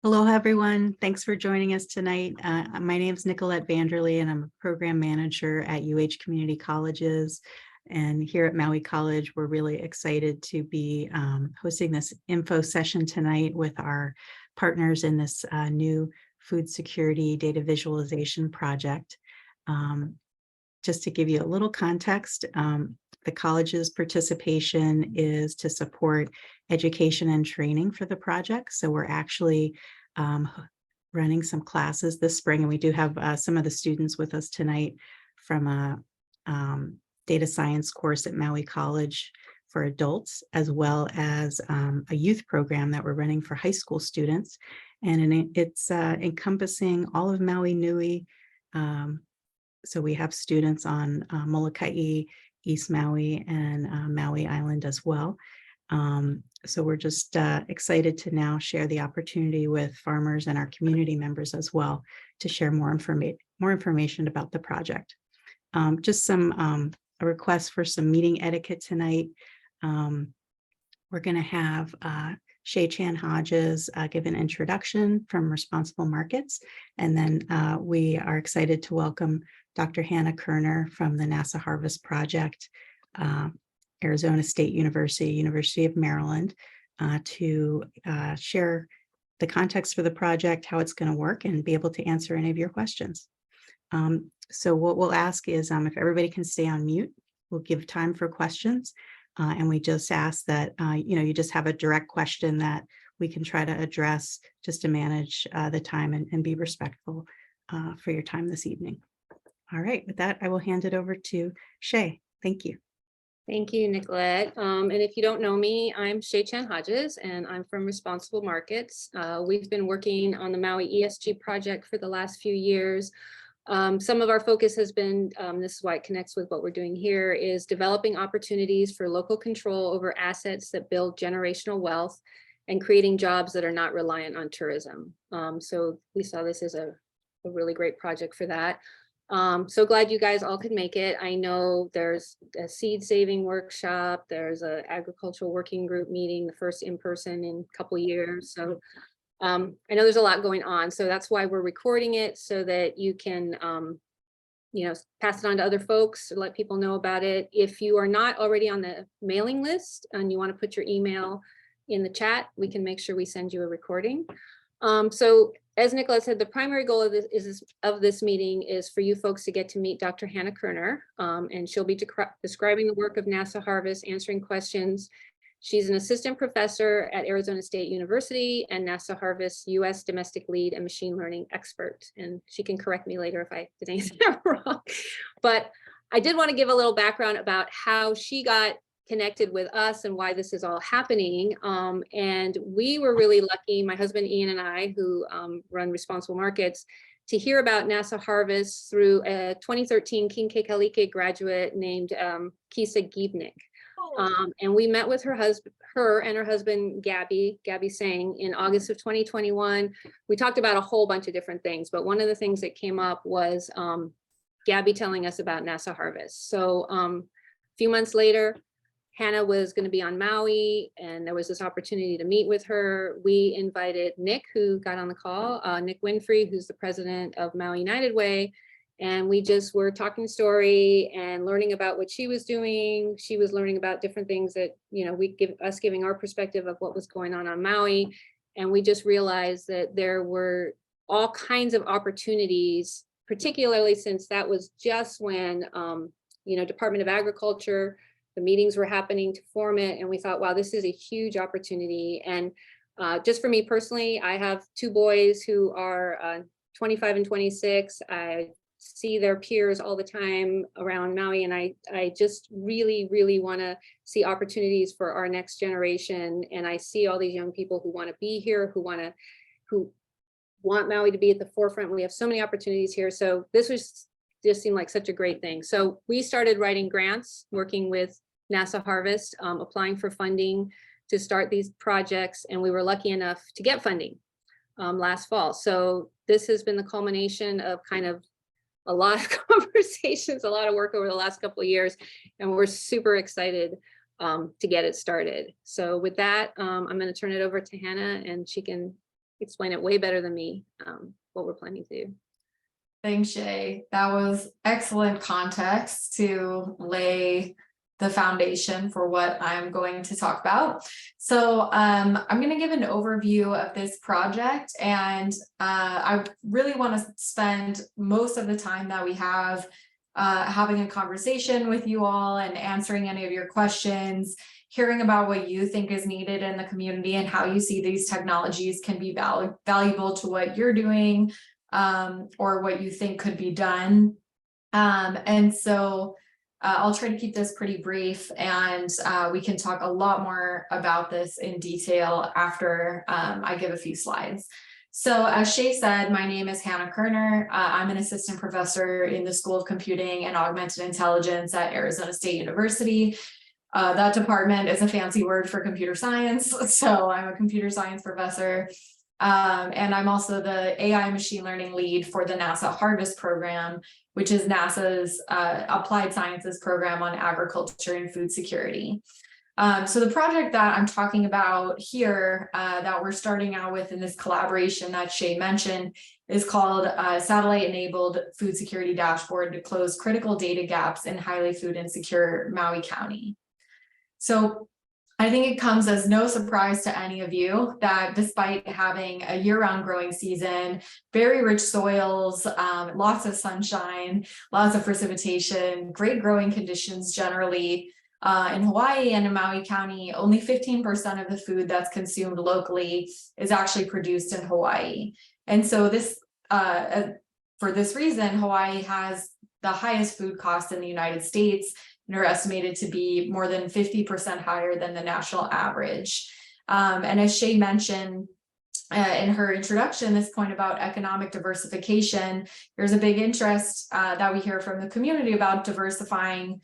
Aloha, everyone. Thanks for joining us tonight. My name is Nicolette Vanderlee, and I'm a program manager at Community Colleges. And here at Maui College, we're really excited to be hosting this info session tonight with our partners in this new food security data visualization project. Just to give you a little context, the college's participation is to support education and training for the project. So we're actually running some classes this spring, and we do have some of the students with us tonight from a data science course at Maui College for adults, as well as a youth program that we're running for high school students. And it's encompassing all of Maui Nui. So we have students on Molokai, East Maui, and Maui Island as well. So we're just excited to now share the opportunity with farmers and our community members as well to share more information about the project. Just some a request for some meeting etiquette tonight. We're going to have Shay Chan Hodges give an introduction from Responsible Markets, and then we are excited to welcome Dr. Hannah Kerner from the NASA Harvest Project, Arizona State University, University of Maryland, to share the context for the project, how it's going to work, and be able to answer any of your questions. So what we'll ask is if everybody can stay on mute, we'll give time for questions. And we just ask that, you just have a direct question that we can try to address just to manage the time and be respectful for your time this evening. All right, with that, I will hand it over to Shay. Thank you. Thank you, Nicolette. And if you don't know me, I'm Shay Chan Hodges, and I'm from Responsible Markets. We've been working on the Maui ESG project for the last few years. Some of our focus has been, this is why it connects with what we're doing here, is developing opportunities for local control over assets that build generational wealth and creating jobs that are not reliant on tourism. So we saw this as a really great project for that. So glad you guys all could make it. I know there's a seed saving workshop, there's an agricultural working group meeting, the first in person in a couple of years. So I know there's a lot going on, so that's why we're recording it, so that you can, pass it on to other folks or let people know about it. If you are not already on the mailing list and you want to put your email in the chat, we can make sure we send you a recording. So as Nicolette said, the primary goal of this meeting is for you folks to get to meet Dr. Hannah Kerner, and she'll be describing the work of NASA Harvest, answering questions. She's an assistant professor at Arizona State University and NASA Harvest U.S. domestic lead and machine learning expert. And she can correct me later if I did anything wrong. But I did want to give a little background about how she got connected with us and why this is all happening. And we were really lucky, my husband Ian and I, who run Responsible Markets, to hear about NASA Harvest through a 2013 King Kekalike graduate named Kisa Giebnick. And we met with her and her husband, Gabby Sang, in August of 2021. We talked about a whole bunch of different things, but one of the things that came up was Gabby telling us about NASA Harvest. So a few months later, Hannah was going to be on Maui, and there was this opportunity to meet with her. We invited Nick, who got on the call, Nick Winfrey, who's the president of Maui United Way. And we just were talking story and learning about what she was doing. She was learning about different things that, giving our perspective of what was going on Maui. And we just realized that there were all kinds of opportunities, particularly since that was just when, Department of Agriculture, the meetings were happening to form it. And we thought, wow, this is a huge opportunity. And just for me personally, I have two boys who are 25 and 26. I see their peers all the time around Maui, and I just really, really want to see opportunities for our next generation. And I see all these young people who want to be here, who want Maui to be at the forefront. We have so many opportunities here. So this just seemed like such a great thing. So we started writing grants, working with NASA Harvest, applying for funding to start these projects, and we were lucky enough to get funding last fall. So this has been the culmination of kind of a lot of conversations, a lot of work over the last couple of years, and we're super excited to get it started. So with that, I'm going to turn it over to Hannah, and she can explain it way better than me, what we're planning to do. Thanks, Shay. That was excellent context to lay the foundation for what I'm going to talk about. So I'm going to give an overview of this project, and I really want to spend most of the time that we have having a conversation with you all and answering any of your questions, hearing about what you think is needed in the community and how you see these technologies can be valuable to what you're doing, or what you think could be done. And so I'll try to keep this pretty brief, and we can talk a lot more about this in detail after I give a few slides. So as Shay said, my name is Hannah Kerner. I'm an assistant professor in the School of Computing and Augmented Intelligence at Arizona State University. That department is a fancy word for computer science. So I'm a computer science professor. And I'm also the AI machine learning lead for the NASA Harvest program, which is NASA's applied sciences program on agriculture and food security. So the project that I'm talking about here, that we're starting out with in this collaboration that Shay mentioned, is called Satellite-Enabled Food Security Dashboard to Close Critical Data Gaps in Highly Food Insecure Maui County. So I think it comes as no surprise to any of you that despite having a year-round growing season, very rich soils, lots of sunshine, lots of precipitation, great growing conditions generally, in Hawaii and in Maui County, only 15% of the food that's consumed locally is actually produced in Hawaii. And so this, for this reason, Hawaii has the highest food costs in the United States, and are estimated to be more than 50% higher than the national average. And as Shay mentioned in her introduction, this point about economic diversification, there's a big interest that we hear from the community about diversifying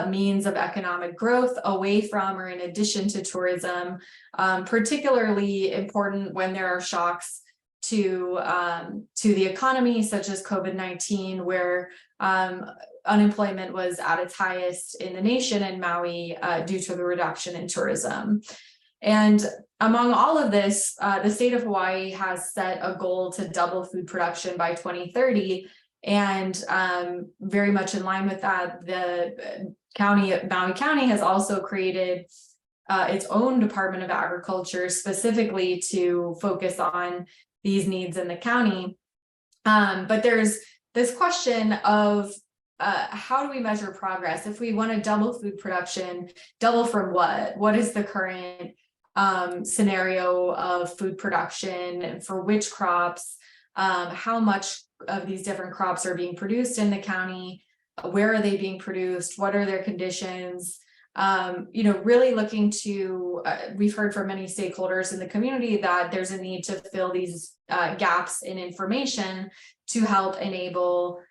means of economic growth away from or in addition to tourism, particularly important when there are shocks to the economy, such as COVID-19, where unemployment was at its highest in the nation in Maui due to the reduction in tourism. And among all of this, the state of Hawaii has set a goal to double food production by 2030. And very much in line with that, the Maui County has also created its own Department of Agriculture specifically to focus on these needs in the county. But there's this question of how do we measure progress? If we want to double food production, double from what? What is the current scenario of food production for which crops? How much of these different crops are being produced in the county? Where are they being produced? What are their conditions? Really looking to, we've heard from many stakeholders in the community that there's a need to fill these gaps in information to help enable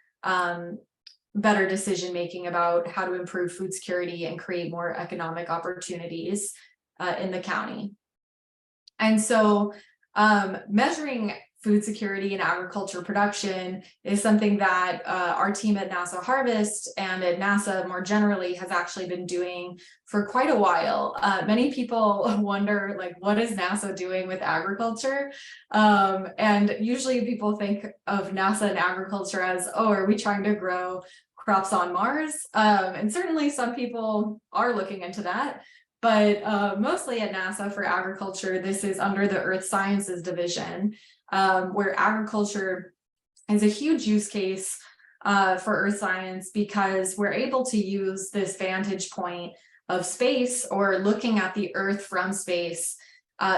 better decision-making about how to improve food security and create more economic opportunities in the county. And so measuring food security and agriculture production is something that our team at NASA Harvest and at NASA more generally has actually been doing for quite a while. Many people wonder, like, what is NASA doing with agriculture? And usually people think of NASA and agriculture as, oh, are we trying to grow crops on Mars? And certainly some people are looking into that. But mostly at NASA for agriculture, this is under the Earth Sciences Division, where agriculture is a huge use case for earth science because we're able to use this vantage point of space or looking at the Earth from space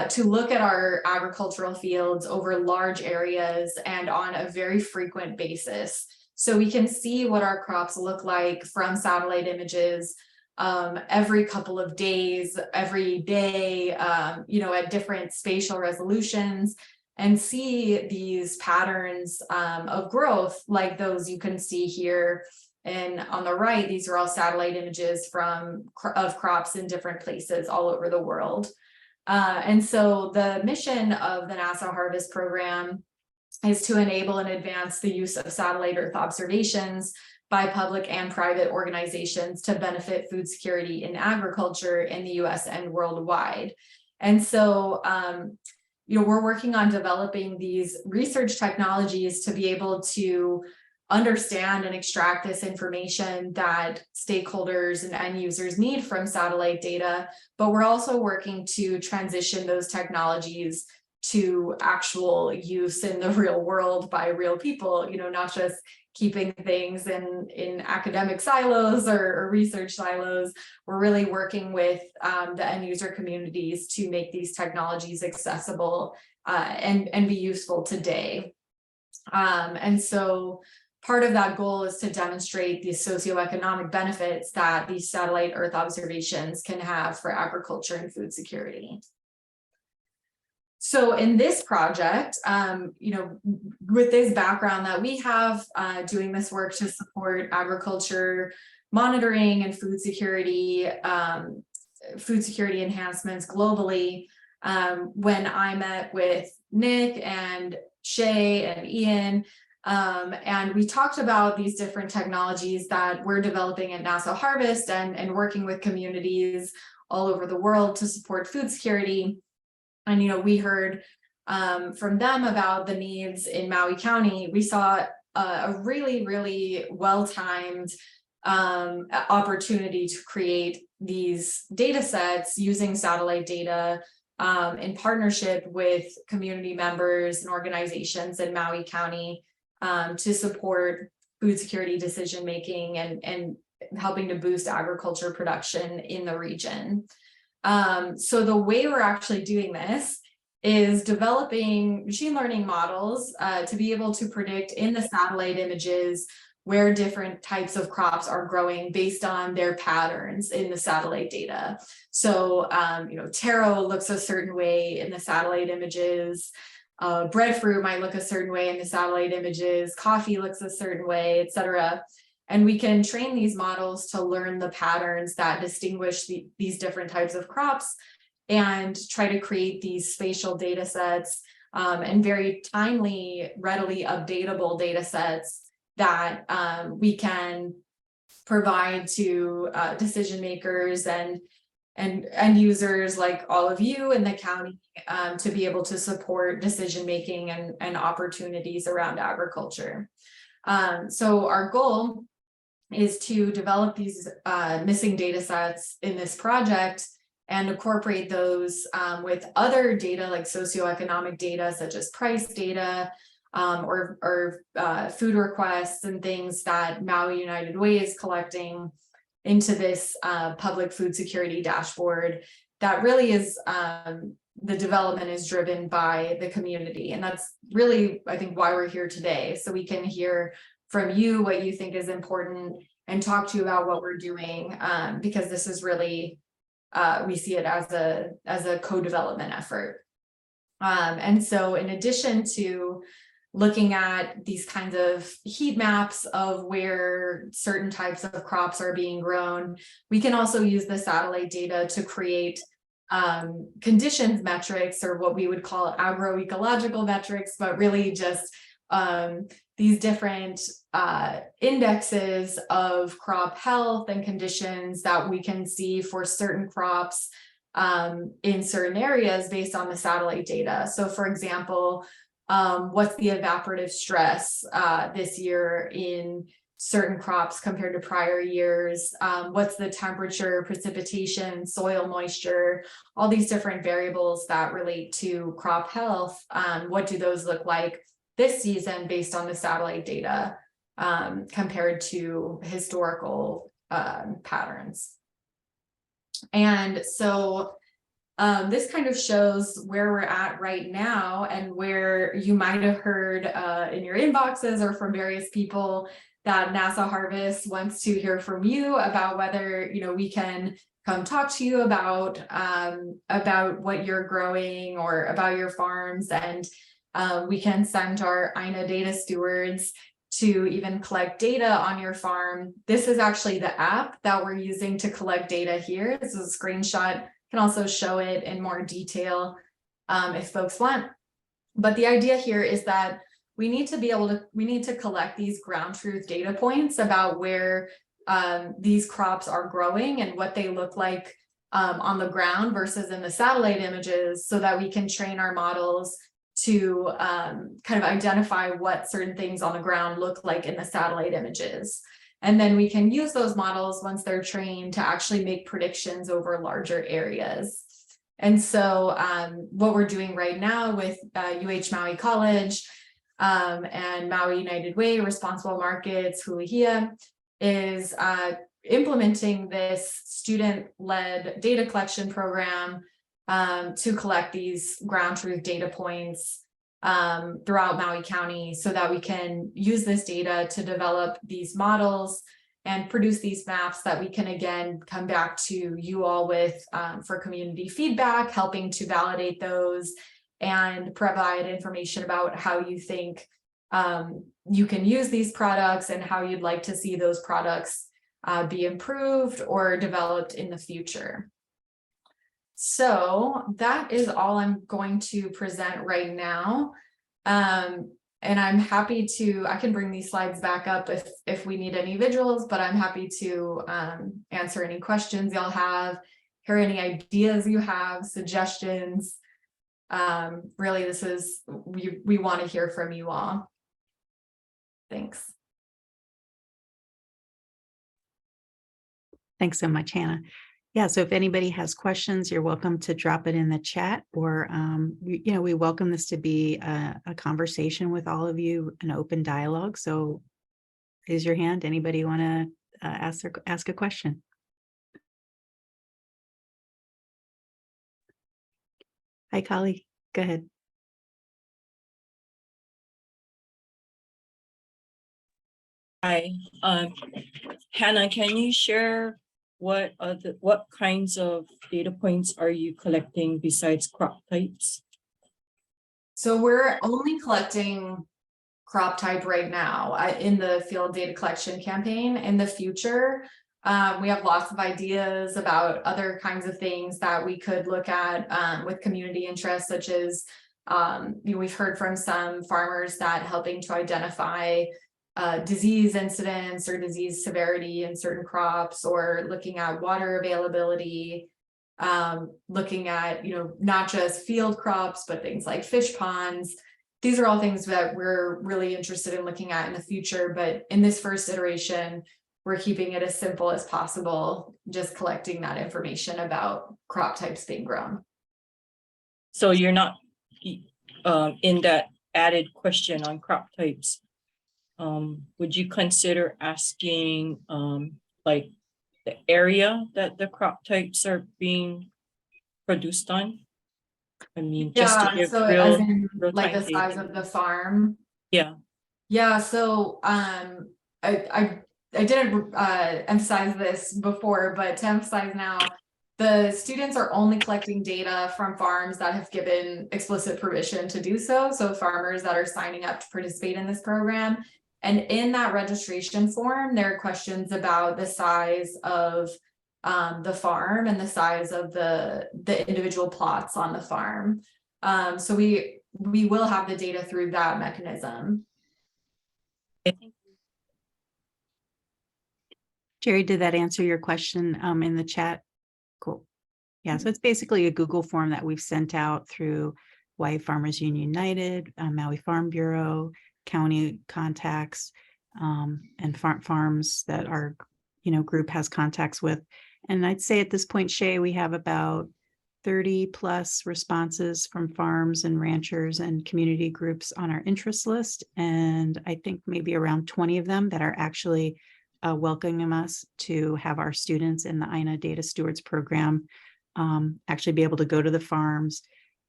to look at our agricultural fields over large areas and on a very frequent basis. So we can see what our crops look like from satellite images every couple of days, every day, at different spatial resolutions, and see these patterns of growth like those you can see here. And on the right, these are all satellite images of crops in different places all over the world. And so the mission of the NASA Harvest program is to enable and advance the use of satellite Earth observations by public and private organizations to benefit food security in agriculture in the US and worldwide. And so we're working on developing these research technologies to be able to understand and extract this information that stakeholders and end users need from satellite data, but we're also working to transition those technologies to actual use in the real world by real people, not just keeping things in academic silos or research silos. We're really working with the end user communities to make these technologies accessible and be useful today. And so part of that goal is to demonstrate the socioeconomic benefits that these satellite Earth observations can have for agriculture and food security. So in this project, with this background that we have doing this work to support agriculture monitoring and food security enhancements globally, when I met with Nick and Shay and Ian, and we talked about these different technologies that we're developing at NASA Harvest and working with communities all over the world to support food security. And, we heard from them about the needs in Maui County. We saw a really, really well-timed opportunity to create these data sets using satellite data in partnership with community members and organizations in Maui County to support food security decision-making and helping to boost agriculture production in the region. So the way we're actually doing this is developing machine learning models to be able to predict in the satellite images where different types of crops are growing based on their patterns in the satellite data. So, taro looks a certain way in the satellite images, breadfruit might look a certain way in the satellite images, coffee looks a certain way, et cetera. And we can train these models to learn the patterns that distinguish these different types of crops and try to create these spatial data sets and very timely, readily updatable data sets that we can provide to decision makers and end users like all of you in the county to be able to support decision making and opportunities around agriculture. So our goal is to develop these missing data sets in this project and incorporate those with other data like socioeconomic data such as price data or food requests and things that Maui United Way is collecting into this public food security dashboard that really is the development is driven by the community. And that's really, I think, why we're here today. So we can hear from you what you think is important and talk to you about what we're doing because this is really, we see it as a co-development effort. And so in addition to looking at these kinds of heat maps of where certain types of crops are being grown, we can also use the satellite data to create conditions metrics, or what we would call agroecological metrics, but really just these different indexes of crop health and conditions that we can see for certain crops in certain areas based on the satellite data. So for example, what's the evaporative stress this year in certain crops compared to prior years? What's the temperature, precipitation, soil moisture, all these different variables that relate to crop health. What do those look like this season based on the satellite data compared to historical patterns? And so this kind of shows where we're at right now and where you might have heard in your inboxes or from various people that NASA Harvest wants to hear from you about whether we can come talk to you about what you're growing or about your farms, and we can send our INA data stewards to even collect data on your farm. This is actually the app that we're using to collect data here. This is a screenshot. Can also show it in more detail if folks want. But the idea here is that we need to collect these ground truth data points about where these crops are growing and what they look like on the ground versus in the satellite images, so that we can train our models to kind of identify what certain things on the ground look like in the satellite images. And then we can use those models once they're trained to actually make predictions over larger areas. And so what we're doing right now with Maui College and Maui United Way, Responsible Markets, Huluhia, is implementing this student-led data collection program to collect these ground truth data points throughout Maui County, so that we can use this data to develop these models and produce these maps that we can again come back to you all with for community feedback, helping to validate those and provide information about how you think you can use these products and how you'd like to see those products be improved or developed in the future. So that is all I'm going to present right now. And I'm happy to, I can bring these slides back up if we need any visuals, but I'm happy to answer any questions y'all have, hear any ideas you have, suggestions. Really, this is, we want to hear from you all. Thanks. Thanks so much, Hannah. Yeah, so if anybody has questions, you're welcome to drop it in the chat, or, we welcome this to be a conversation with all of you, an open dialogue. So raise your hand. Anybody want to ask a question? Hi, Kali, go ahead. Hi, Hannah, can you share what kinds of data points are you collecting besides crop types? So we're only collecting crop type right now in the field data collection campaign. In the future, we have lots of ideas about other kinds of things that we could look at with community interests, such as we've heard from some farmers that helping to identify disease incidence or disease severity in certain crops, or looking at water availability, looking at, not just field crops, but things like fish ponds. These are all things that we're really interested in looking at in the future. But in this first iteration, we're keeping it as simple as possible, just collecting that information about crop types being grown. So you're not in that added question on crop types. Would you consider asking like the area that the crop types are being produced on? I mean, just to give so as in, like the size of the farm. Yeah, so I didn't emphasize this before, but to emphasize now, the students are only collecting data from farms that have given explicit permission to do so. So farmers that are signing up to participate in this program. And in that registration form, there are questions about the size of the farm and the size of the individual plots on the farm. So we will have the data through that mechanism. Jerry, did that answer your question in the chat? Cool. Yeah, so it's basically a Google form that we've sent out through Hawaii Farmers United, Maui Farm Bureau, county contacts, and farms that our group has contacts with. And I'd say at this point, Shay, we have about 30 plus responses from farms and ranchers and community groups on our interest list. And I think maybe around 20 of them that are actually welcoming us to have our students in the INA Data Stewards program actually be able to go to the farms,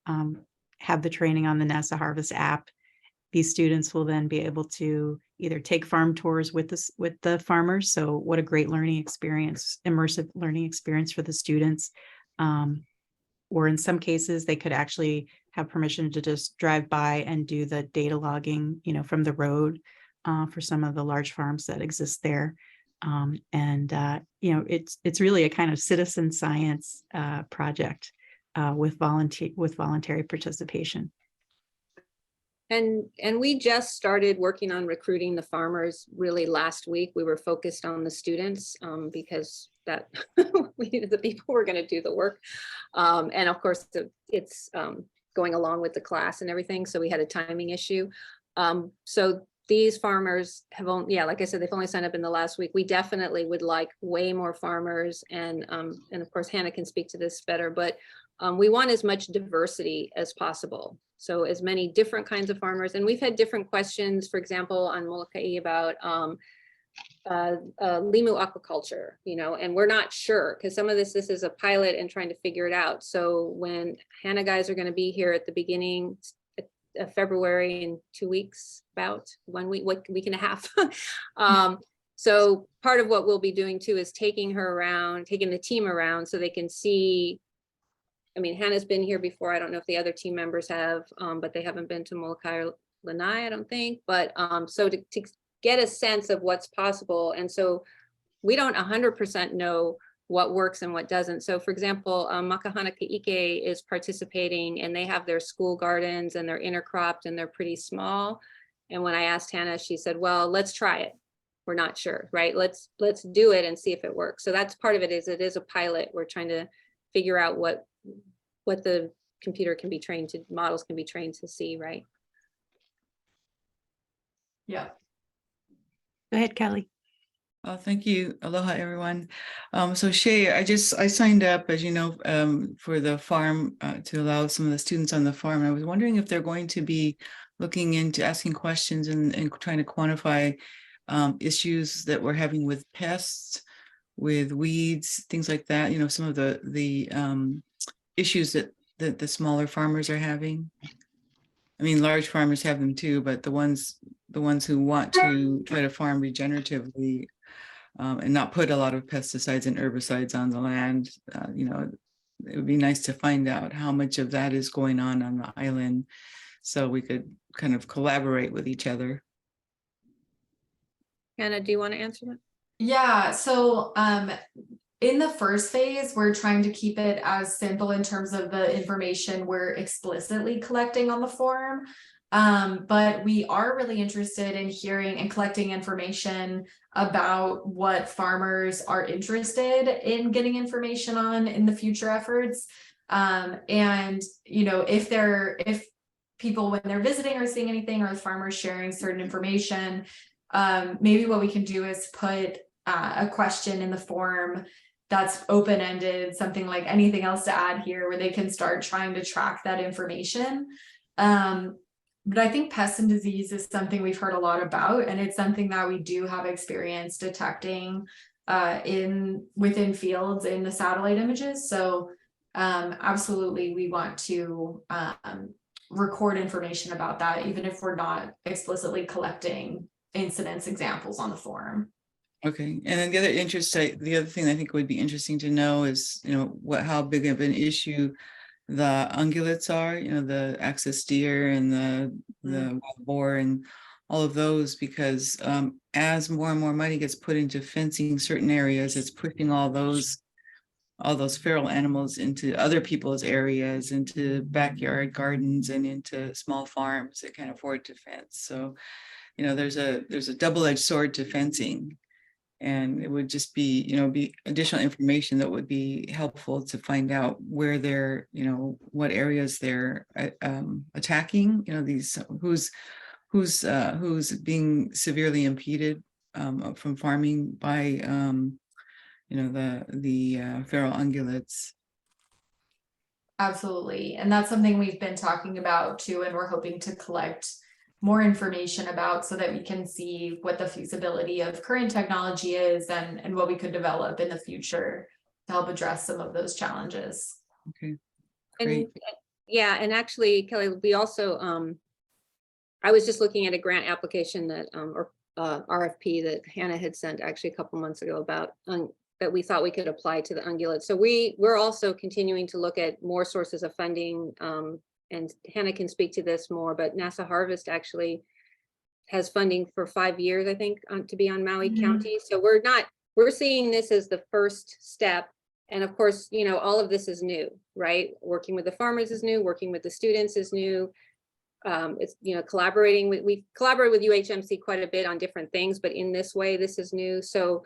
have the training on the NASA Harvest app. These students will then be able to either take farm tours with the farmers. So what a great learning experience, immersive learning experience for the students. Or in some cases, they could actually have permission to just drive by and do the data logging, from the road for some of the large farms that exist there. It's really a kind of citizen science project with voluntary participation. And we just started working on recruiting the farmers really last week. We were focused on the students because that we needed the people who were going to do the work. And of course, it's going along with the class and everything. So we had a timing issue. So these farmers have only, yeah, like I said, they've only signed up in the last week. We definitely would like way more farmers. And of course, Hannah can speak to this better, but we want as much diversity as possible. So as many different kinds of farmers. And we've had different questions, for example, on Molokai about limu aquaculture, you know, and we're not sure because some of this is a pilot and trying to figure it out. So when Hannah guys are going to be here at the beginning of February in 2 weeks, about 1 week, week and a half. So part of what we'll be doing too is taking the team around so they can see. I mean, Hannah's been here before. I don't know if the other team members have, but they haven't been to Molokai or Lanai, I don't think. But so to get a sense of what's possible. And so we don't 100% know what works and what doesn't. So for example, Makahana Ke'ike is participating and they have their school gardens and they're intercropped and they're pretty small. And when I asked Hannah, she said, well, let's try it. We're not sure, right? Let's do it and see if it works. So that's part of it is a pilot. We're trying to figure out what the computer can be trained to, models can be trained to see, right? Yeah. Go ahead, Kelly. Thank you. Aloha, everyone. So Shay, I signed up, as you know, for the farm to allow some of the students on the farm. I was wondering if they're going to be looking into asking questions and trying to quantify issues that we're having with pests, with weeds, things like that. You know, some of the issues that the smaller farmers are having. I mean, large farmers have them too, but the ones who want to try to farm regeneratively and not put a lot of pesticides and herbicides on the land, you know, it would be nice to find out how much of that is going on the island so we could kind of collaborate with each other. Hannah, do you want to answer that? Yeah, so in the first phase, we're trying to keep it as simple in terms of the information we're explicitly collecting on the form. But we are really interested in hearing and collecting information about what farmers are interested in getting information on in the future efforts. And you know, if people when they're visiting are seeing anything, or the farmers sharing certain information, maybe what we can do is put a question in the form that's open-ended, something like anything else to add here, where they can start trying to track that information. But I think pest and disease is something we've heard a lot about, and it's something that we do have experience detecting within fields in the satellite images. So absolutely, we want to record information about that, even if we're not explicitly collecting incidents examples on the form. Okay, and then the other thing I think would be interesting to know is, you know, how big of an issue the ungulates are, you know, the axis deer and the wild boar and all of those, because as more and more money gets put into fencing certain areas, it's pushing all those feral animals into other people's areas, into backyard gardens and into small farms that can't afford to fence. So, you know, there's a double-edged sword to fencing. And it would just be, you know, additional information that would be helpful to find out where they're, you know, what areas they're attacking, you know, these who's being severely impeded from farming by, you know, the feral ungulates. Absolutely. And that's something we've been talking about too, and we're hoping to collect more information about so that we can see what the feasibility of current technology is and what we could develop in the future to help address some of those challenges. Okay, And great. yeah, and actually, Kelly, we also I was just looking at a grant application that or RFP that Hannah had sent actually a couple months ago about that we thought we could apply to the ungulates. So we're also continuing to look at more sources of funding. And Hannah can speak to this more, but NASA Harvest actually has funding for 5 years, I think, to be on Maui County. So we're seeing this as the first step. And of course, you know, all of this is new, right? Working with the farmers is new, working with the students is new. It's, you know, we collaborate with UHMC quite a bit on different things, but in this way, this is new. So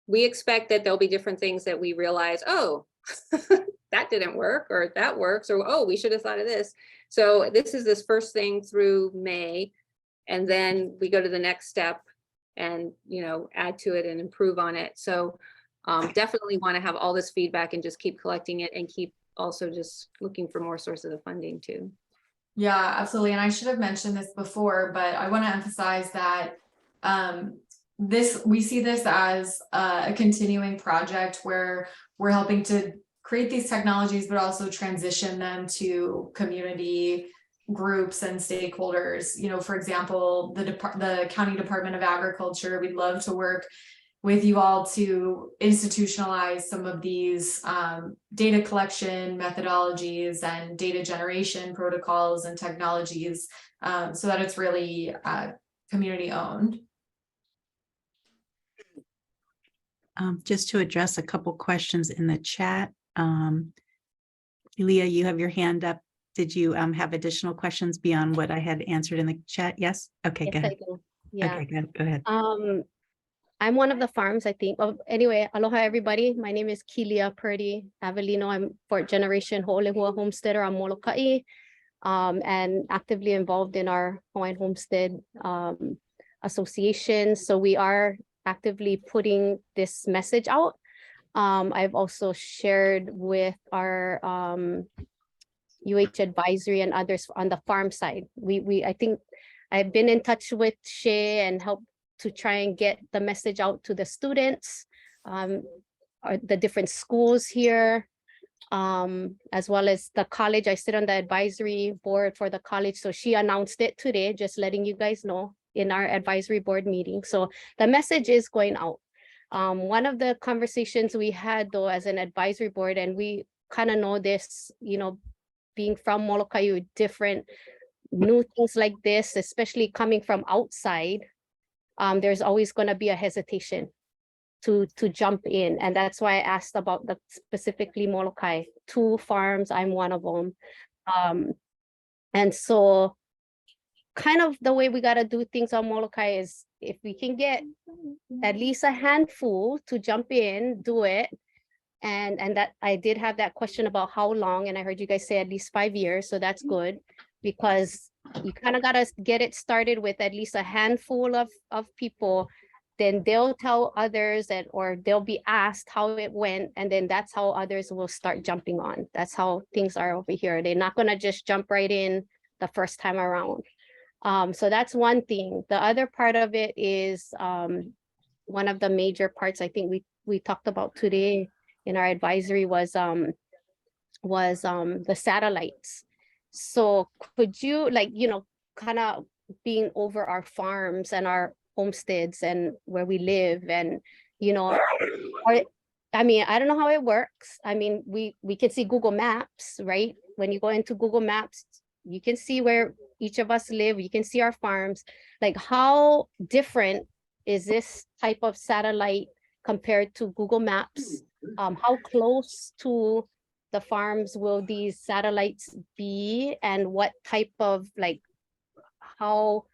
we expect that there'll be different things that we realize, oh, that didn't work, or that works, or oh, we should have thought of this. So this is this first thing through May, and then we go to the next step and, you know, add to it and improve on it. So definitely want to have all this feedback and just keep collecting it, and keep also just looking for more sources of funding too. Yeah, absolutely. And I should have mentioned this before, but I want to emphasize that we see this as a continuing project where we're helping to create these technologies, but also transition them to community groups and stakeholders. You know, for example, the County Department of Agriculture, we'd love to work with you all to institutionalize some of these data collection methodologies and data generation protocols and technologies, so that it's really community owned. Just to address a couple questions in the chat. Leah, you have your hand up. Did you have additional questions beyond what I had answered in the chat? Yes? Okay, go Yes, I ahead. do. Yeah. Okay, go ahead. I'm one of the farms, I think. Oh, anyway, aloha everybody. My name is Kelia Purdy Avelino. I'm fourth generation Ho'olehua homesteader on Molokai, and actively involved in our Hawaiian Homestead Association. So we are actively putting this message out. I've also shared with our UH advisory and others on the farm side. I think I've been in touch with Shay and helped to try and get the message out to the students, or the different schools here, as well as the college. I sit on the advisory board for the college. So she announced it today, just letting you guys know, in our advisory board meeting. So the message is going out. One of the conversations we had though as an advisory board, and we kind of know this, you know, being from Molokai, different new things like this, especially coming from outside, there's always going to be a hesitation to jump in. And that's why I asked about the specifically Molokai, 2 farms, I'm one of them. And so kind of the way we got to do things on Molokai is if we can get at least a handful to jump in, do it. And that I did have that question about how long, and I heard you guys say at least 5 years. So that's good, because you kind of got to get it started with at least a handful of people. Then they'll tell others that, or they'll be asked how it went. And then that's how others will start jumping on. That's how things are over here. They're not going to just jump right in the first time around. So that's one thing. The other part of it is one of the major parts I think we talked about today in our advisory was the satellites. So could you, like, you know, kind of being over our farms and our homesteads and where we live, and, you know, I mean, I don't know how it works. I mean, we can see Google Maps, right? When you go into Google Maps, you can see where each of us live. You can see our farms. Like, how different is this type of satellite compared to Google Maps? How close to the farms will these satellites be, and what type of, like, how,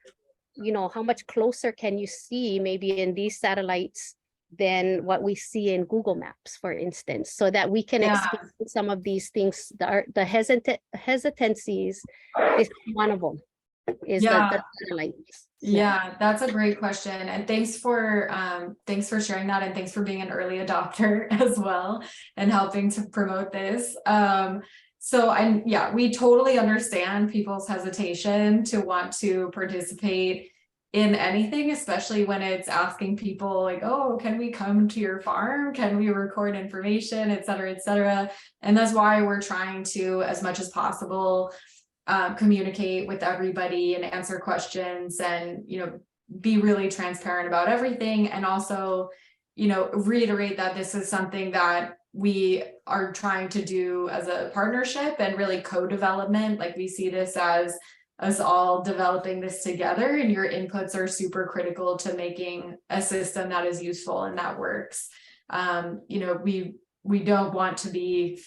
you know, how much closer can you see maybe in these satellites than what we see in Google Maps, for instance, so that we can explain some of these things. The hesitancies is one of them, is the satellites. Yeah, that's a great question. And thanks for sharing that, and thanks for being an early adopter as well and helping to promote this. We totally understand people's hesitation to want to participate in anything, especially when it's asking people like, oh, can we come to your farm? Can we record information, et cetera, et cetera. And that's why we're trying to, as much as possible, communicate with everybody and answer questions, and, you know, be really transparent about everything. And also, you know, reiterate that this is something that we are trying to do as a partnership and really co-development. Like, we see this as us all developing this together, and your inputs are super critical to making a system that is useful and that works. You know, we don't want to be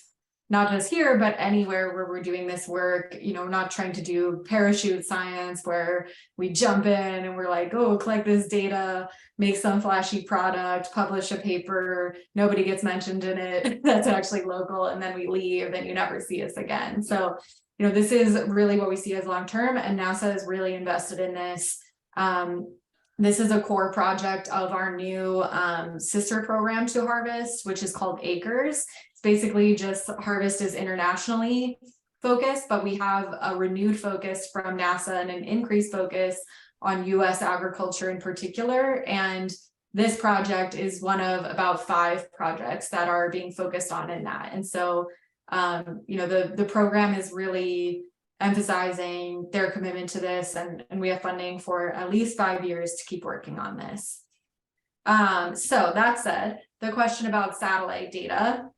not just here, but anywhere where we're doing this work. You know, we're not trying to do parachute science where we jump in and we're like, oh, collect this data, make some flashy product, publish a paper, nobody gets mentioned in it, that's actually local, and then we leave and you never see us again. So, you know, this is really what we see as long-term, and NASA is really invested in this. This is a core project of our new sister program to Harvest, which is called Acres. It's basically just Harvest is internationally focused, but we have a renewed focus from NASA and an increased focus on US agriculture in particular. And this project is one of about 5 projects that are being focused on in that. And so, you know, the program is really emphasizing their commitment to this, and we have funding for at least 5 years to keep working on this. So that said, the question about satellite data,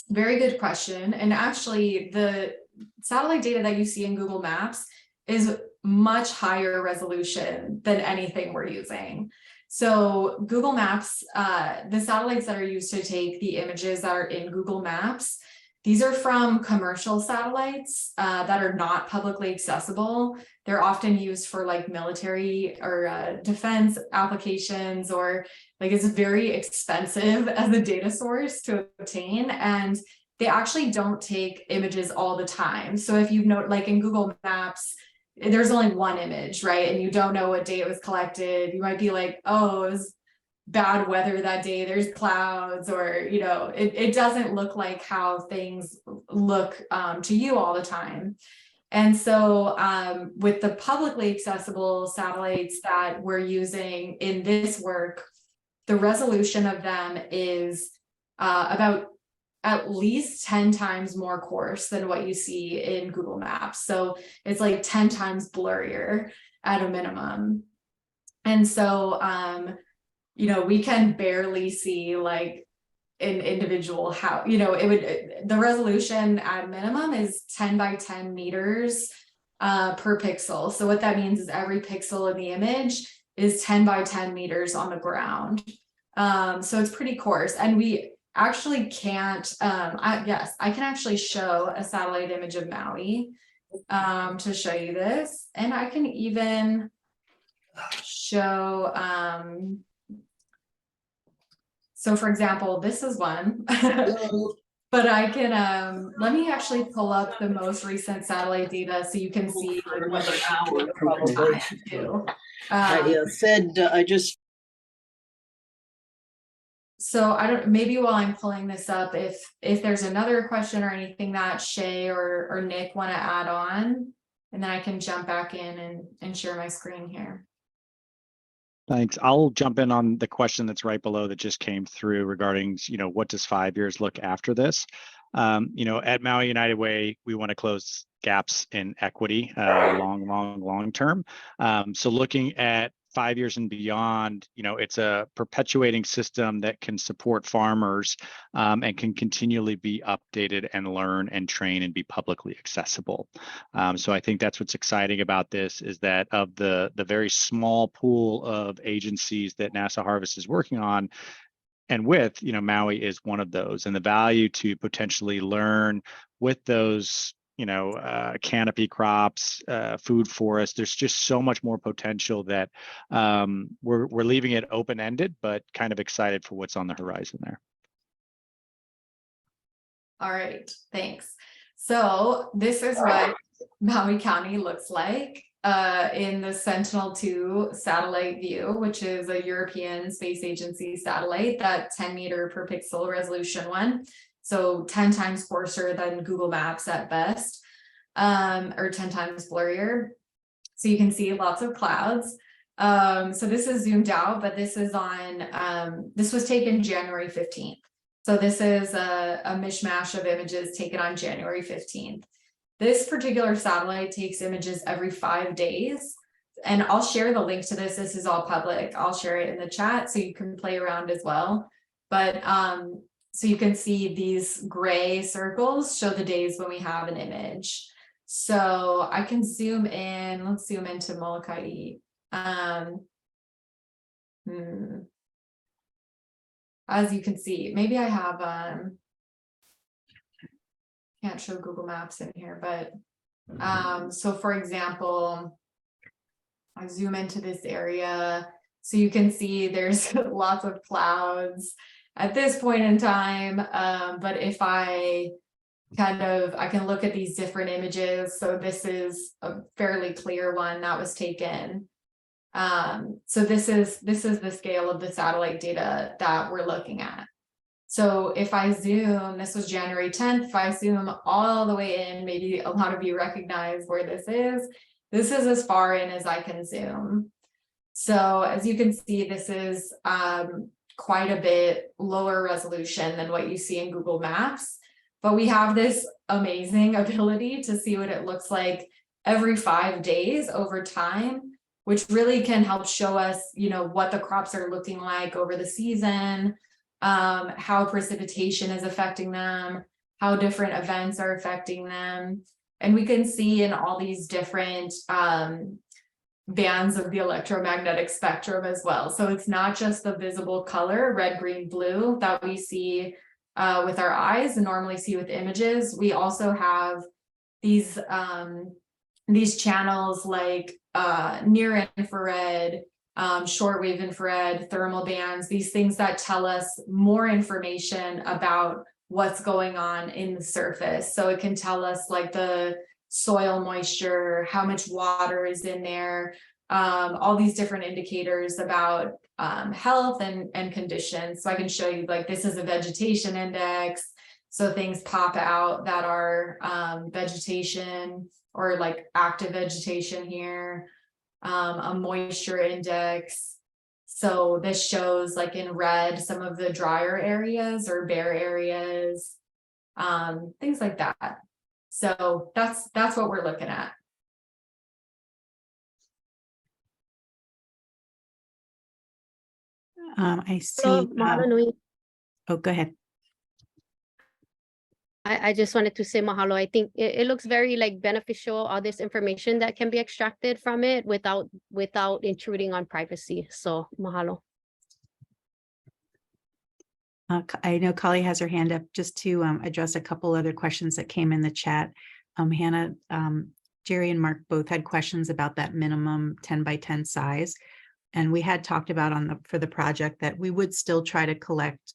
very good question. And actually the satellite data that you see in Google Maps is much higher resolution than anything we're using. So Google Maps, the satellites that are used to take the images that are in Google Maps, these are from commercial satellites that are not publicly accessible. They're often used for like military or defense applications, or like it's very expensive as a data source to obtain. And they actually don't take images all the time. So if you note, like in Google Maps, there's only one image, right? And you don't know what day it was collected. You might be like, oh, it was bad weather that day, there's clouds, or, you know, it doesn't look like how things look to you all the time. And so with the publicly accessible satellites that we're using in this work, the resolution of them is about at least 10 times more coarse than what you see in Google Maps. So it's like 10 times blurrier at a minimum. And so you know, we can barely see like an individual how, you know, it would, the resolution at minimum is 10 by 10 meters per pixel. So what that means is every pixel in the image is 10 by 10 meters on the ground. So it's pretty coarse, and we actually can't, yes, I can actually show a satellite image of Maui to show you this, and I can even show, so for example, this is one, but I can, let me actually pull up the most recent satellite data so you can see like what the time too. I just. So I don't, maybe while I'm pulling this up, if there's another question or anything that Shay or Nick want to add on, and then I can jump back in and share my screen here. Thanks. I'll jump in on the question that's right below that just came through regarding, you know, what does 5 years look after this? You know, at Maui United Way, we want to close gaps in equity long term. So looking at 5 years and beyond, you know, it's a perpetuating system that can support farmers and can continually be updated and learn and train and be publicly accessible. So I think that's what's exciting about this, is that of the very small pool of agencies that NASA Harvest is working on, and with, you know, Maui is one of those, and the value to potentially learn with those, you know, canopy crops, food forests. There's just so much more potential that we're leaving it open-ended, but kind of excited for what's on the horizon there. All right, thanks. So this is what Maui County looks like in the Sentinel-2 satellite view, which is a European Space Agency satellite, that 10 meter per pixel resolution one. So 10 times coarser than Google Maps at best, or 10 times blurrier. So you can see lots of clouds. So this is zoomed out, but this is on, this was taken January 15th. So this is a mishmash of images taken on January 15th. This particular satellite takes images every 5 days. And I'll share the link to this. This is all public. I'll share it in the chat so you can play around as well. But so you can see these gray circles show the days when we have an image. So I can zoom in. Let's zoom into Molokai. As you can see, maybe I have can't show Google Maps in here, but so for example, I zoom into this area, so you can see there's lots of clouds at this point in time. But if I can look at these different images. So this is a fairly clear one that was taken. So this is the scale of the satellite data that we're looking at. So if I zoom, this was January 10th, if I zoom all the way in, maybe a lot of you recognize where this is as far in as I can zoom. So as you can see, this is quite a bit lower resolution than what you see in Google Maps. But we have this amazing ability to see what it looks like every 5 days over time, which really can help show us, what the crops are looking like over the season, how precipitation is affecting them, how different events are affecting them. And we can see in all these different bands of the electromagnetic spectrum as well. So it's not just the visible color, red, green, blue, that we see with our eyes and normally see with images. We also have these channels like near infrared, shortwave infrared, thermal bands, these things that tell us more information about what's going on in the surface. So it can tell us like the soil moisture, how much water is in there, all these different indicators about health and conditions. So I can show you, like, this is a vegetation index. So things pop out that are vegetation or like active vegetation here, a moisture index. So this shows, like in red, some of the drier areas or bare areas, things like that. So that's what we're looking at. I see. Hello, mahalo nui. Oh, go ahead. I just wanted to say mahalo. I think it looks very like beneficial, all this information that can be extracted from it without intruding on privacy. So mahalo. I know Kali has her hand up just to address a couple other questions that came in the chat. Hannah, Jerry and Mark both had questions about that minimum 10 by 10 size. And we had talked about for the project that we would still try to collect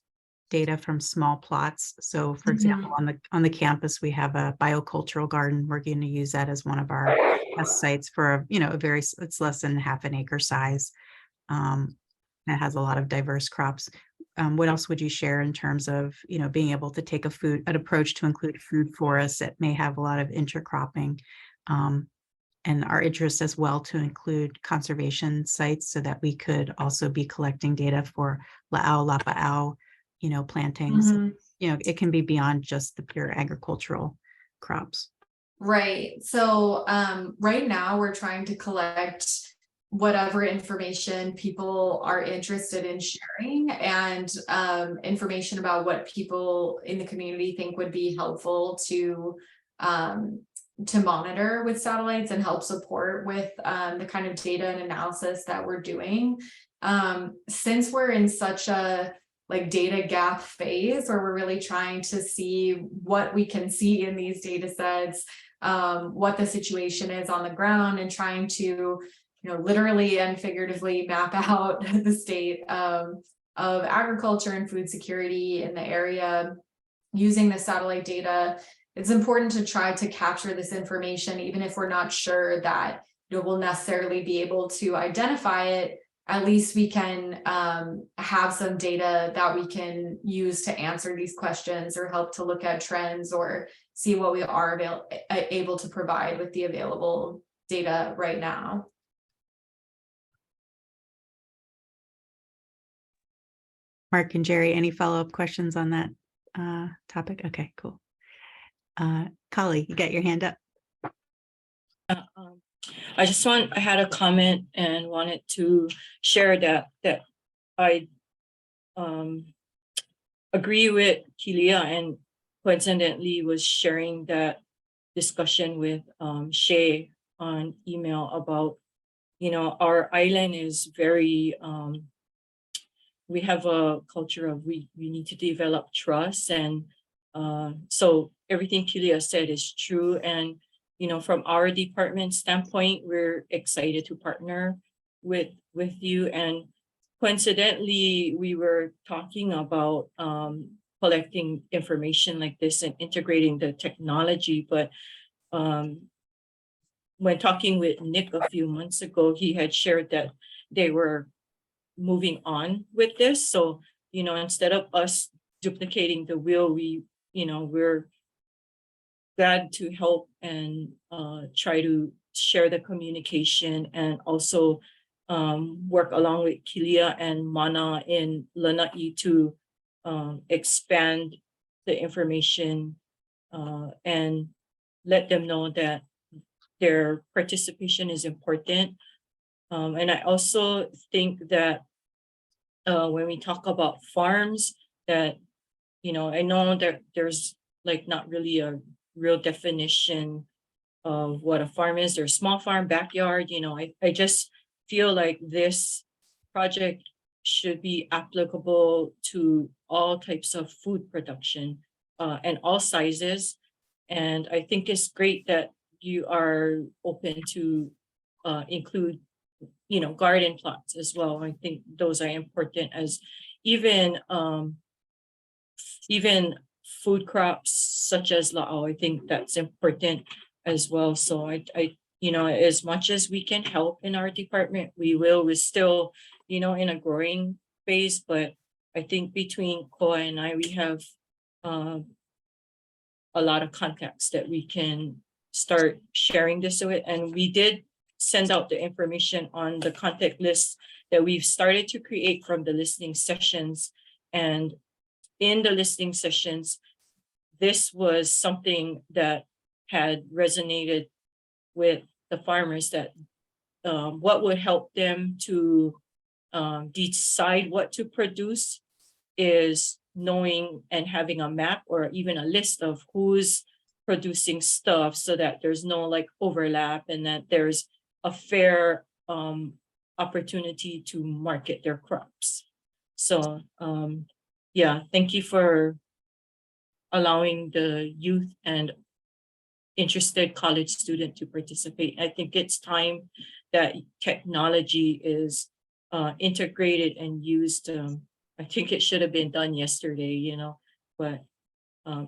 data from small plots. So for example, on the campus, we have a biocultural garden. We're going to use that as one of our test sites for it's less than half an acre size. That has a lot of diverse crops. What else would you share in terms of, being able to take an approach to include food forests that may have a lot of intercropping, and our interest as well to include conservation sites so that we could also be collecting data for la'au, lapa'au, plantings. It can be beyond just the pure agricultural crops. Right. So right now we're trying to collect whatever information people are interested in sharing, and information about what people in the community think would be helpful to monitor with satellites and help support with the kind of data and analysis that we're doing. Since we're in such a data gap phase where we're really trying to see what we can see in these data sets, what the situation is on the ground, and trying to literally and figuratively map out the state of agriculture and food security in the area using the satellite data. It's important to try to capture this information, even if we're not sure that we'll necessarily be able to identify it. At least we can have some data that we can use to answer these questions or help to look at trends or see what we are able to provide with the available data right now. Mark and Jerry, any follow-up questions on that topic? Okay, cool. Kali, you got your hand up. I had a comment and wanted to share that I agree with Kilia, and coincidentally was sharing that discussion with Shay on email about, our island is very, we have a culture of we need to develop trust, and So everything Kilia said is true. And, from our department standpoint, we're excited to partner with you. And coincidentally, we were talking about collecting information like this and integrating the technology. But when talking with Nick a few months ago, he had shared that they were moving on with this. So, instead of us duplicating the wheel, we're glad to help and try to share the communication and also work along with Kilia and Mana in Lanai to expand the information and let them know that their participation is important. And I also think that when we talk about farms, that, I know that there's like not really a real definition of what a farm is. There's small farm, backyard, I just feel like this project should be applicable to all types of food production and all sizes. And I think it's great that you are open to include, garden plots as well. I think those are important, as even food crops such as la'au. I think that's important as well. So I as much as we can help in our department, we will. We're still, in a growing phase, but I think between Koa and I, we have a lot of contacts that we can start sharing this with. And we did send out the information on the contact list that we've started to create from the listening sessions. And in the listening sessions, this was something that had resonated with the farmers, that what would help them to decide what to produce is knowing and having a map or even a list of who's producing stuff, so that there's no like overlap and that there's a fair opportunity to market their crops. So yeah, thank you for allowing the youth and interested college student to participate. I think it's time that technology is integrated and used. I think it should have been done yesterday, but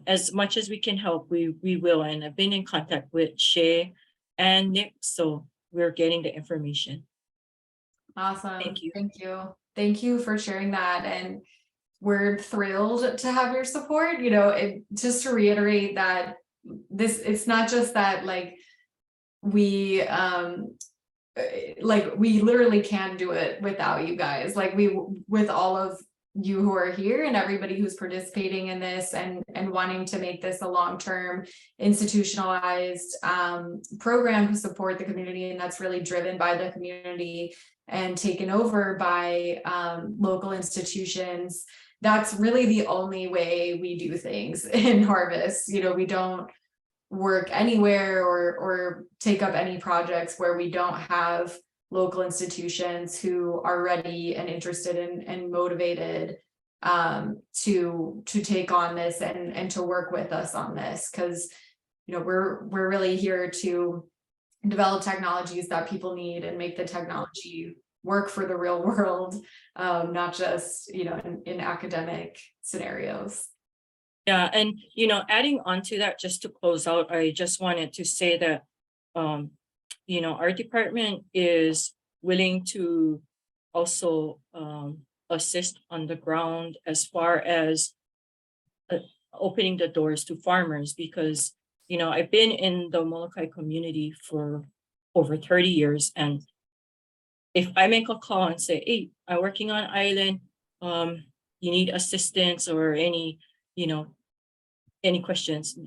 as much as we can help, we will. And I've been in contact with Shay and Nick, so we're getting the information. Awesome. Thank you. Thank you. Thank you for sharing that. And we're thrilled to have your support. Just to reiterate that it's not just that we literally can do it without you guys. With all of you who are here and everybody who's participating in this and wanting to make this a long-term institutionalized program to support the community, and that's really driven by the community and taken over by local institutions. That's really the only way we do things in Harvest. We don't work anywhere or take up any projects where we don't have local institutions who are ready and interested and motivated to take on this and to work with us on this, because we're really here to develop technologies that people need and make the technology work for the real world, not just in academic scenarios. Yeah, and adding on to that, just to close out, I just wanted to say that our department is willing to also assist on the ground as far as opening the doors to farmers, because I've been in the Molokai community for over 30 years, and if I make a call and say, hey, I'm working on island, you need assistance or any questions,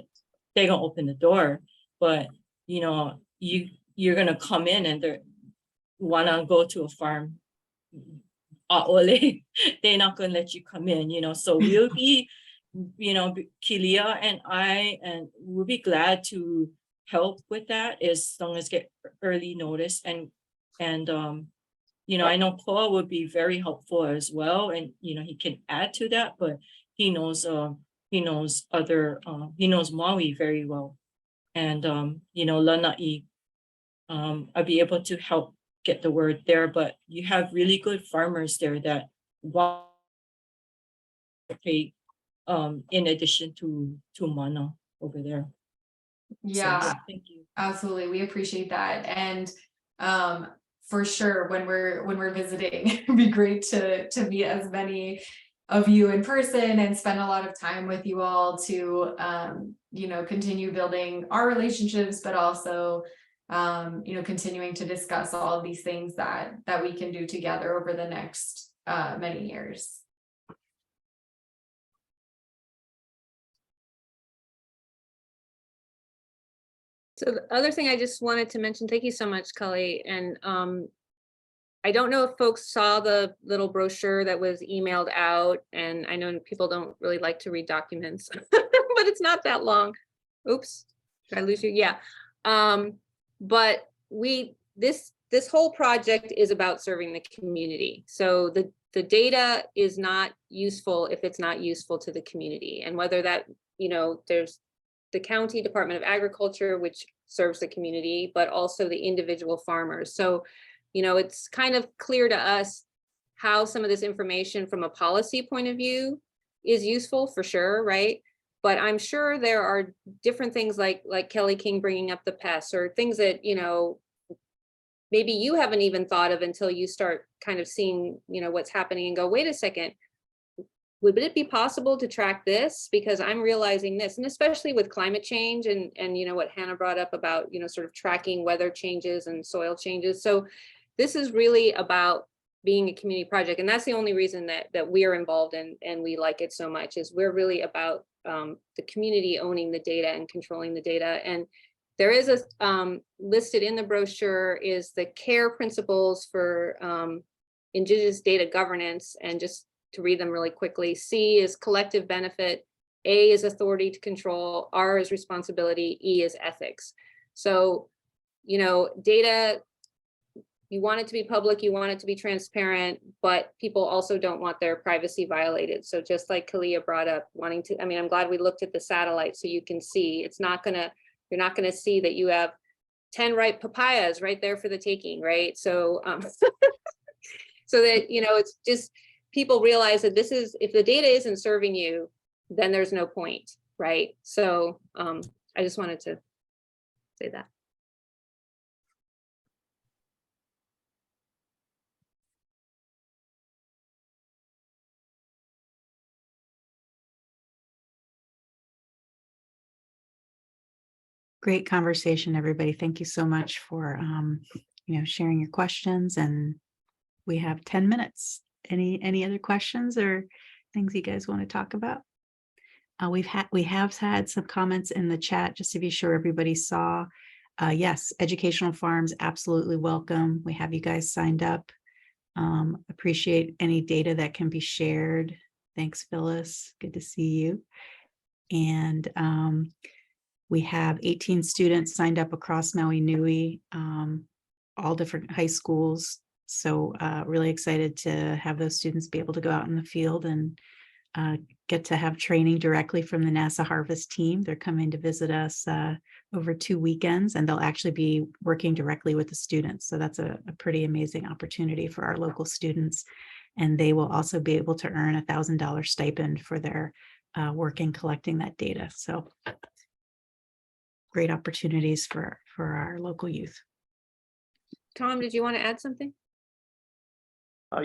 they're gonna open the door. But you're gonna come in and they wanna go to a farm, they're not gonna let you come in, so we'll be Kilia and I, and we'll be glad to help with that as long as get early notice. And I know Koa would be very helpful as well, and he can add to that, but he knows he knows he knows Maui very well. And, Lanai, I'll be able to help get the word there, but you have really good farmers there that want to pay, in addition to mana over there. So, Yeah, thank you. absolutely. We appreciate that. And for sure, when we're visiting, it'd be great to meet as many of you in person and spend a lot of time with you all to continue building our relationships, but also continuing to discuss all of these things that we can do together over the next many years. So the other thing I just wanted to mention, thank you so much, Cully. And I don't know if folks saw the little brochure that was emailed out, and I know people don't really like to read documents, but it's not that long. Oops, did I lose you? Yeah. But this whole project is about serving the community. So the data is not useful if it's not useful to the community. And whether that, there's the county Department of Agriculture, which serves the community, but also the individual farmers. So, it's kind of clear to us how some of this information from a policy point of view is useful for sure, right? But I'm sure there are different things like Kelly King bringing up the pests, or things that, maybe you haven't even thought of until you start kind of seeing, what's happening and go, wait a second, would it be possible to track this? Because I'm realizing this, and especially with climate change and what Hannah brought up about, sort of tracking weather changes and soil changes. So this is really about being a community project. And that's the only reason that we are involved in and we like it so much, is we're really about the community owning the data and controlling the data. And there is a listed in the brochure is the CARE principles for Indigenous data governance. And just to read them really quickly, C is collective benefit, A is authority to control, R is responsibility, E is ethics. So, data, you want it to be public, you want it to be transparent, but people also don't want their privacy violated. So just like Kalia brought up, I'm glad we looked at the satellite so you can see, you're not gonna see that you have 10 ripe papayas right there for the taking, right? So, so that, it's just, people realize that if the data isn't serving you, then there's no point, right? So I just wanted to say that. Great conversation, everybody. Thank you so much for, sharing your questions, and we have 10 minutes. Any other questions or things you guys want to talk about? We have had some comments in the chat just to be sure everybody saw. Yes, educational farms, absolutely welcome. We have you guys signed up. Appreciate any data that can be shared. Thanks, Phyllis. Good to see you. And we have 18 students signed up across Maui Nui, all different high schools. So really excited to have those students be able to go out in the field and get to have training directly from the NASA Harvest team. They're coming to visit us over 2 weekends, and they'll actually be working directly with the students. So that's a pretty amazing opportunity for our local students. And they will also be able to earn a $1,000 stipend for their work in collecting that data. So great opportunities for our local youth. Tom, did you want to add something?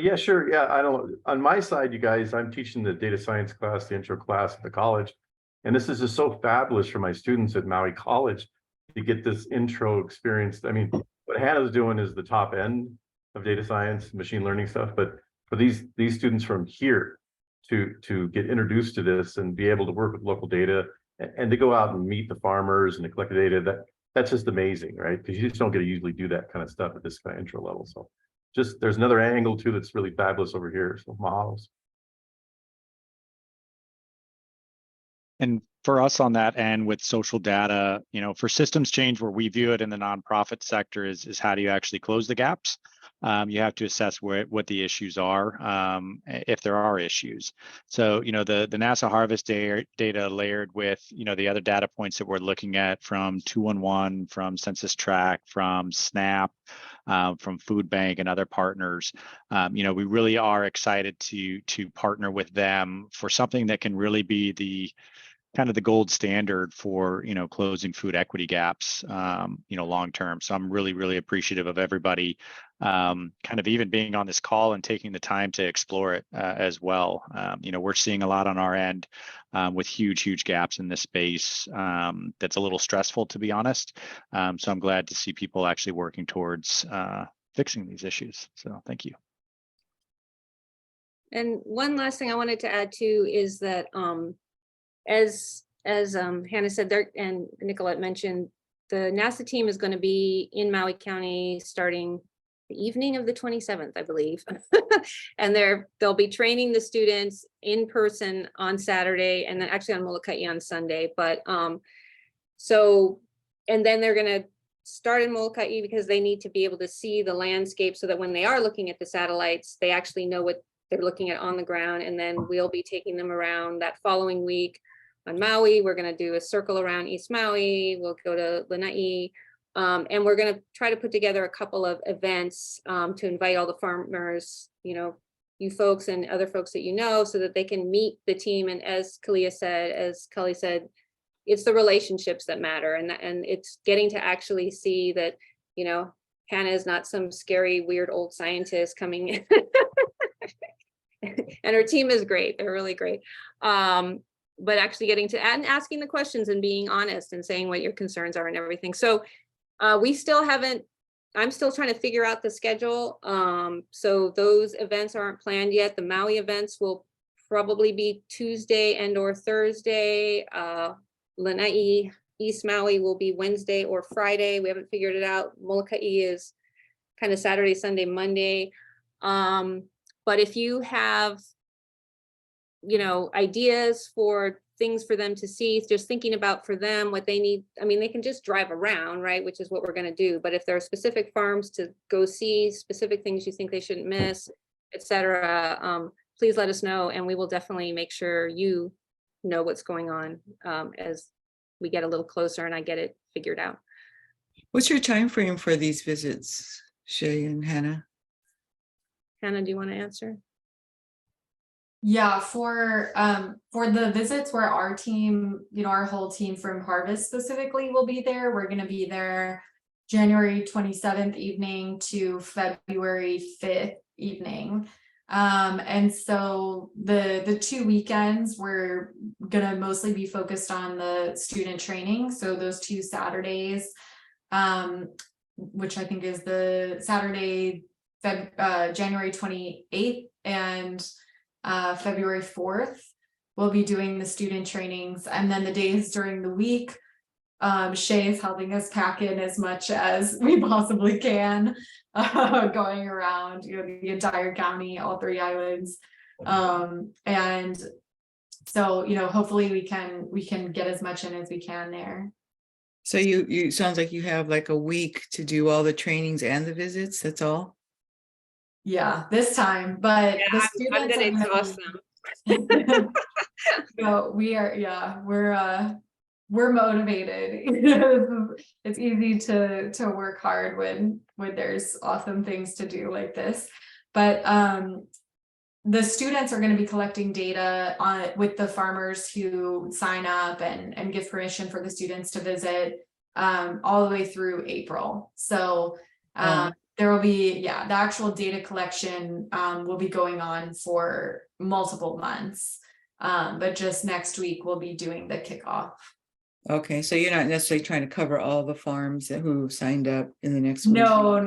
Yeah, sure. Yeah, I don't know. On my side, you guys, I'm teaching the data science class, the intro class at the college. And this is just so fabulous for my students at Maui College to get this intro experience. I mean, what Hannah's doing is the top end of data science, machine learning stuff. But for these students from here to get introduced to this and be able to work with local data and to go out and meet the farmers and to collect the data, that's just amazing, right? Because you just don't get to usually do that kind of stuff at this kind of intro level. So just there's another angle too that's really fabulous over here. So mahalos. And for us on that end with social data, for systems change where we view it in the nonprofit sector is how do you actually close the gaps? You have to assess what the issues are, if there are issues. So, the NASA harvest data layered with, the other data points that we're looking at from 211, from Census Track, from SNAP, from Food Bank and other partners. We really are excited to partner with them for something that can really be the kind of the gold standard for closing food equity gaps long term. So I'm really appreciative of everybody kind of even being on this call and taking the time to explore it as well. We're seeing a lot on our end with huge gaps in this space. That's a little stressful, to be honest. So I'm glad to see people actually working towards fixing these issues. So thank you. And one last thing I wanted to add too is that as Hannah said there, and Nicolette mentioned, the NASA team is going to be in Maui County starting the evening of the 27th, I believe. And they'll be training the students in person on Saturday, and then actually on Molokai on Sunday. But and then they're going to start in Molokai because they need to be able to see the landscape so that when they are looking at the satellites, they actually know what they're looking at on the ground. And then we'll be taking them around that following week. On Maui, we're going to do a circle around East Maui. We'll go to Lanai, and we're going to try to put together a couple of events to invite all the farmers, you folks and other folks that so that they can meet the team. And as Kelly said, it's the relationships that matter, and it's getting to actually see that Hannah is not some scary, weird old scientist coming in. And her team is great; they're really great. But actually getting to and asking the questions and being honest and saying what your concerns are and everything. So I'm still trying to figure out the schedule. So those events aren't planned yet. The Maui events will probably be Tuesday and or Thursday. Lanai, East Maui will be Wednesday or Friday. We haven't figured it out. Molokai is kind of Saturday, Sunday, Monday. But if you have ideas for things for them to see, just thinking about for them what they need. I mean, they can just drive around, right? Which is what we're going to do. But if there are specific farms to go see, specific things you think they shouldn't miss, etc., please let us know, and we will definitely make sure you know what's going on as we get a little closer and I get it figured out. What's your time frame for these visits, Shay and Hannah? Hannah, do you want to answer? Yeah, for the visits where our team, our whole team from Harvest specifically will be there, we're going to be there January 27th evening to February 5th evening. And so the 2 weekends we're going to mostly be focused on the student training. So those 2 Saturdays, which I think is the Saturday, January 28th and February 4th, we'll be doing the student trainings, and then the days during the week, Shay is helping us pack in as much as we possibly can, going around, the entire county, all 3 islands, and so hopefully we can get as much in as we can there. So you sounds like you have like a week to do all the trainings and the visits. That's all. Yeah, this time, but the I'm students gonna are exhaust them. No, we're motivated. It's easy to work hard when there's awesome things to do like this. But the students are going to be collecting data with the farmers who sign up and give permission for the students to visit all the way through April. So there will be, the actual data collection will be going on for multiple months. But just next week we'll be doing the kickoff. Okay, so you're not necessarily trying to cover all the farms who signed up in the next week. No.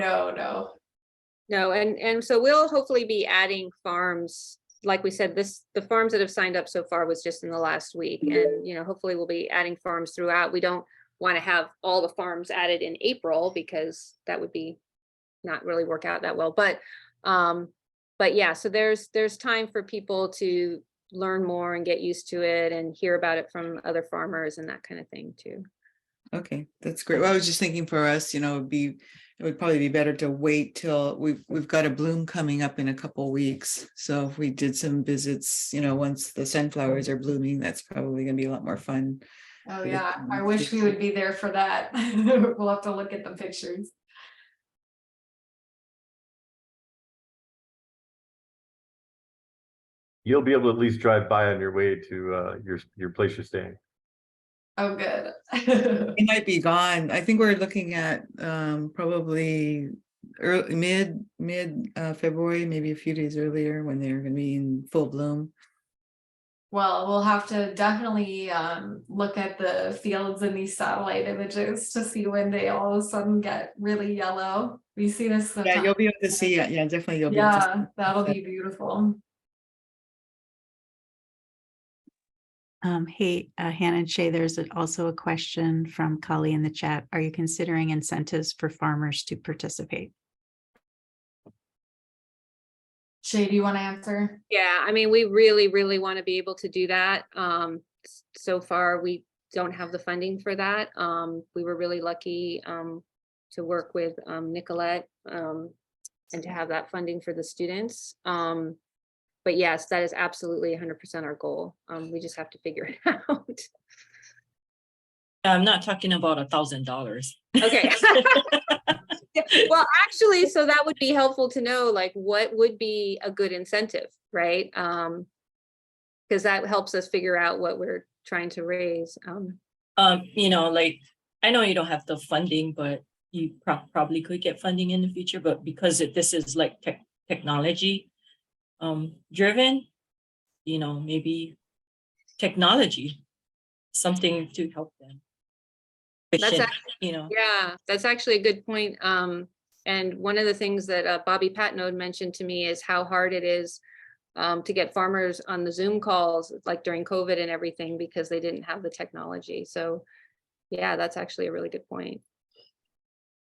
No, and so we'll hopefully be adding farms. Like we said, the farms that have signed up so far was just in the last week, and hopefully we'll be adding farms throughout. We don't want to have all the farms added in April because that would be not really work out that well. But yeah, so there's time for people to learn more and get used to it and hear about it from other farmers and that kind of thing too. Okay, that's great. Well, I was just thinking for us, it would probably be better to wait till we've got a bloom coming up in a couple weeks. So if we did some visits, once the sunflowers are blooming, that's probably gonna be a lot more fun. Oh for the yeah, I kids. wish we would be there for that. We'll have to look at the pictures. You'll be able to at least drive by on your way to your place you're staying. Oh, good. It might be gone. I think we're looking at probably early mid February, maybe a few days earlier when they're gonna be in full bloom. Well, we'll have to definitely look at the fields in these satellite images to see when they all of a sudden get really yellow. We see this Yeah, sometimes. you'll be able to see it. Yeah, definitely you'll be able to see Yeah, it. that'll be beautiful. Hey, Hannah and Shay, there's also a question from Kali in the chat. Are you considering incentives for farmers to participate? Shay, do you want to answer? Yeah, I mean, we really, really want to be able to do that. So far, we don't have the funding for that. We were really lucky to work with Nicolette and to have that funding for the students. But yes, that is absolutely 100% our goal. We just have to figure it out. I'm not talking about $1,000. Okay. Well, actually, so that would be helpful to know, like, what would be a good incentive, right? Because that helps us figure out what we're trying to raise. Like, I know you don't have the funding, but you probably could get funding in the future, but because this is like technology driven, maybe technology, something to help them. That's Efficient, Yeah, that's actually a good point. And one of the things that Bobby Patnode mentioned to me is how hard it is to get farmers on the Zoom calls, like during COVID and everything, because they didn't have the technology. So yeah, that's actually a really good point.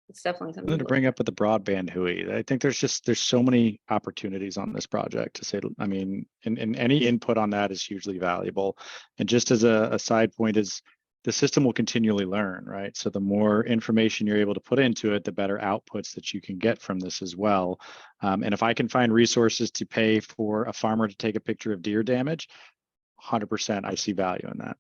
It's definitely something To bring up with the broadband Hui, I think there's so many opportunities on this project to say, I mean, and any input on that is hugely valuable. And just as a side point is the system will continually learn, right? So the more information you're able to put into it, the better outputs that you can get from this as well. And if I can find resources to pay for a farmer to take a picture of deer damage, 100% I see value in that.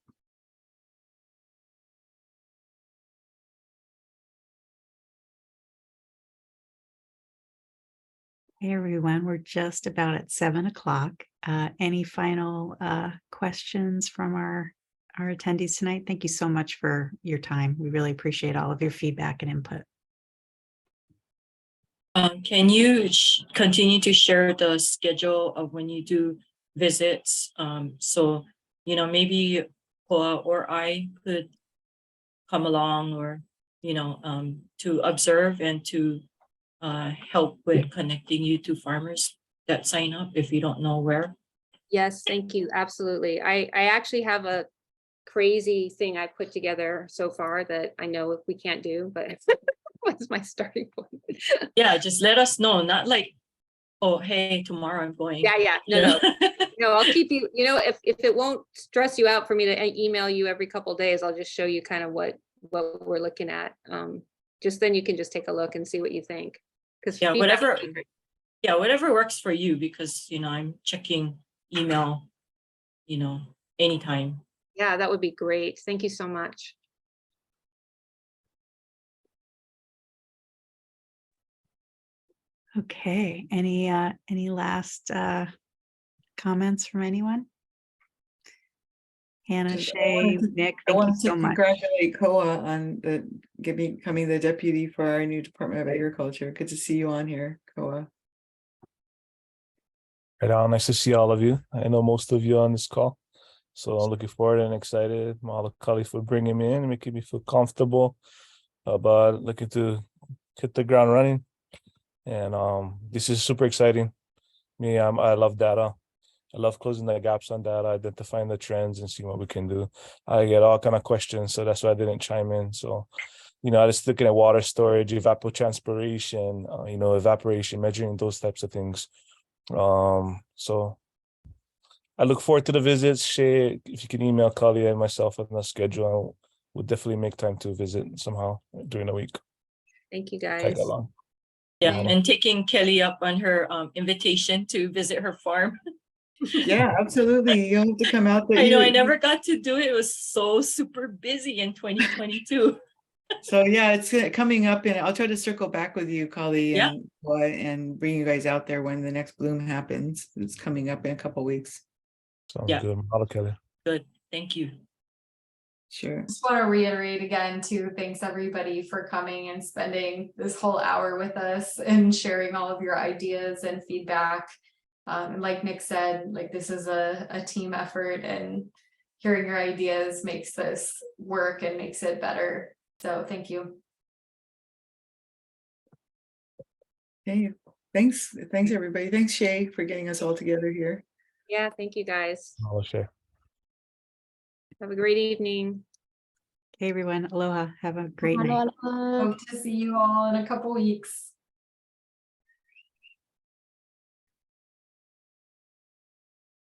Hey, everyone, we're just about at 7 o'clock. Any final questions from our attendees tonight? Thank you so much for your time. We really appreciate all of your feedback and input. Can you continue to share the schedule of when you do visits? So, maybe Koa or I could come along or, to observe and to help with connecting you to farmers that sign up if you don't know where. Yes, thank you. Absolutely. I actually have a crazy thing I put together so far that I know if we can't do, but what's my starting point? Yeah, just let us know. Not like, oh, hey, tomorrow I'm going. Yeah. No. No, I'll keep you, if it won't stress you out for me to email you every couple of days, I'll just show you kind of what we're looking at. Just then you can just take a look and see what you think. Because whatever works for you, because I'm checking email, anytime. Yeah, that would be great. Thank you so much. Okay, any last comments from anyone? Hannah, Shay, Nick, I thank you want to so much. congratulate Koa on becoming the deputy for our new Department of Agriculture. Good to see you on here, Koa. Right on. Nice to see all of you. I know most of you on this call. So I'm looking forward and excited. Mahalo Kali for bringing me in and making me feel comfortable about looking to hit the ground running. And this is super exciting. I love data. I love closing the gaps on data, identifying the trends and seeing what we can do. I get all kind of questions, so that's why I didn't chime in. So, I was looking at water storage, evapotranspiration, evaporation, measuring those types of things. So I look forward to the visits. Shay, if you can email Kali and myself on the schedule, we'll definitely make time to visit somehow during the week. Thank you, Tag guys. along. Yeah, Mahalo. and taking Kelly up on her invitation to visit her farm. Yeah, absolutely. You'll have to come out there. I know I You- never got to do it. It was so super busy in 2022. So yeah, it's coming up, and I'll try to circle back with you, Kali, Yeah. and bring you guys out there when the next bloom happens. It's coming up in a couple weeks. Sounds Yeah. good. Mahalo, Kelly. Good, thank you. Sure. Just want to reiterate again too, thanks everybody for coming and spending this whole hour with us and sharing all of your ideas and feedback. And like Nick said, like this is a team effort, and hearing your ideas makes this work and makes it better. So thank you. Okay. Thanks, everybody. Thanks, Shay, for getting us all together here. Yeah, thank you, guys. Mahalo, Shay. Have a great evening. Okay, everyone. Aloha. Have a great night. Aloha. Hope to see you all in a couple weeks.